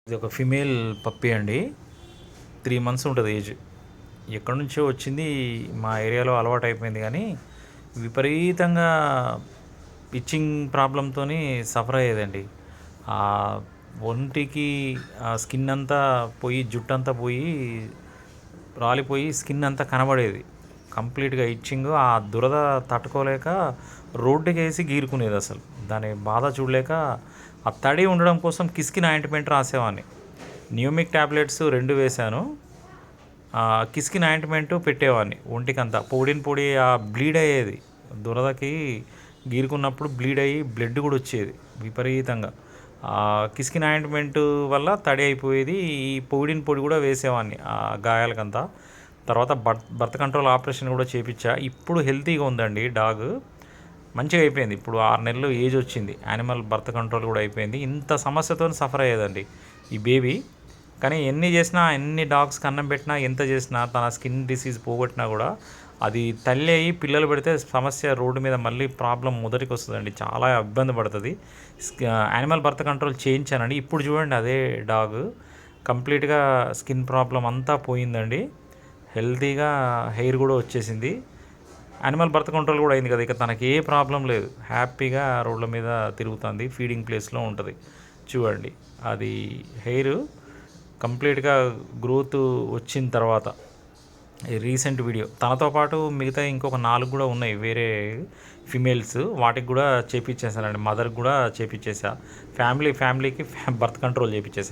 ఇది ఒక female puppy అండి. 3 మంత్స్ ఉంటుంది ఏజ్. ఎక్కడి నుంచో వచ్చింది. మా ఏరియాలో అలవాటు అయిపోయింది కానీ విపరీతంగా ఇచ్చింగ్ ప్రాబ్లంతో సఫర్ అయ్యేదండి. ఆ ఒంటికి ఆ స్కిన్ అంతా పోయి జుట్టు అంతా పోయి రాలిపోయి స్కిన్ అంతా కనబడేది. కంప్లీట్గా ఇచ్చింగ్, ఆ దురద తట్టుకోలేక రోడ్డుకి వేసి గీరుకునేది. అసలు దాని బాధ చూడలేక ఆ తడి ఉండడం కోసం కిస్కిన్ ఆయింట్మెంట్ రాసేవాడిని. న్యూమిక్ ట్యాబ్లెట్స్ 2 వేశాను. కిస్కిన్ ఆయింట్మెంట్ పెట్టేవాడిని ఒంటికంతా. పొడి ఆ బ్లీడ్ అయ్యేది. దురదకి గీరుకున్నప్పుడు బ్లీడ్ అయ్యి బ్లడ్ కూడా వచ్చేది విపరీతంగా. కిస్కిన్ ఆయింట్మెంట్ వల్ల తడి అయిపోయేది. ఈ పొడి కూడా వేసేవాడిని ఆ గాయాలకంతా. తర్వాత బర్త్ కంట్రోల్ ఆపరేషన్ కూడా చేయించా. ఇప్పుడు హెల్తీగా ఉందండి డాగ్. మంచిగా అయిపోయింది. ఇప్పుడు 6 నెలలు ఏజ్ వచ్చింది. యానిమల్ బర్త్ కంట్రోల్ కూడా అయిపోయింది. ఇంత సమస్యతో సఫర్ అయ్యేదండి ఈ బేబీ. కానీ ఎన్ని చేసినా, ఎన్ని డాగ్స్కి అన్నం పెట్టినా, ఎంత చేసినా, తన స్కిన్ డిసీజ్ పోగొట్టినా కూడా అది తల్లి అయ్యి పిల్లలు పెడితే సమస్య రోడ్డు మీద మళ్ళీ ప్రాబ్లం మొదటికి వస్తుందండి. చాలా ఇబ్బంది పడుతుంది. యానిమల్ బర్త్ కంట్రోల్ చేయించానండి. ఇప్పుడు చూడండి అదే డాగ్ కంప్లీట్గా స్కిన్ ప్రాబ్లం అంతా పోయిందండి. హెల్తీగా హెయిర్ కూడా వచ్చేసింది. యానిమల్ బర్త్ కంట్రోల్ కూడా అయింది కదా, ఇక తనకి ఏ ప్రాబ్లం లేదు. హ్యాపీగా రోడ్ల మీద తిరుగుతుంది. ఫీడింగ్ ప్లేస్లో ఉంటుంది. చూడండి అది హెయిర్ కంప్లీట్గా గ్రోత్ వచ్చిన తర్వాత ఈ రీసెంట్ వీడియో. తనతో పాటు మిగతా ఇంకొక 4 కూడా ఉన్నాయి వేరే ఫిమేల్స్. వాటికి కూడా చేపించేసానండి. మదర్కి కూడా చేపించేసా. ఫ్యామిలీకి బర్త్ కంట్రోల్ చేపించేసాను.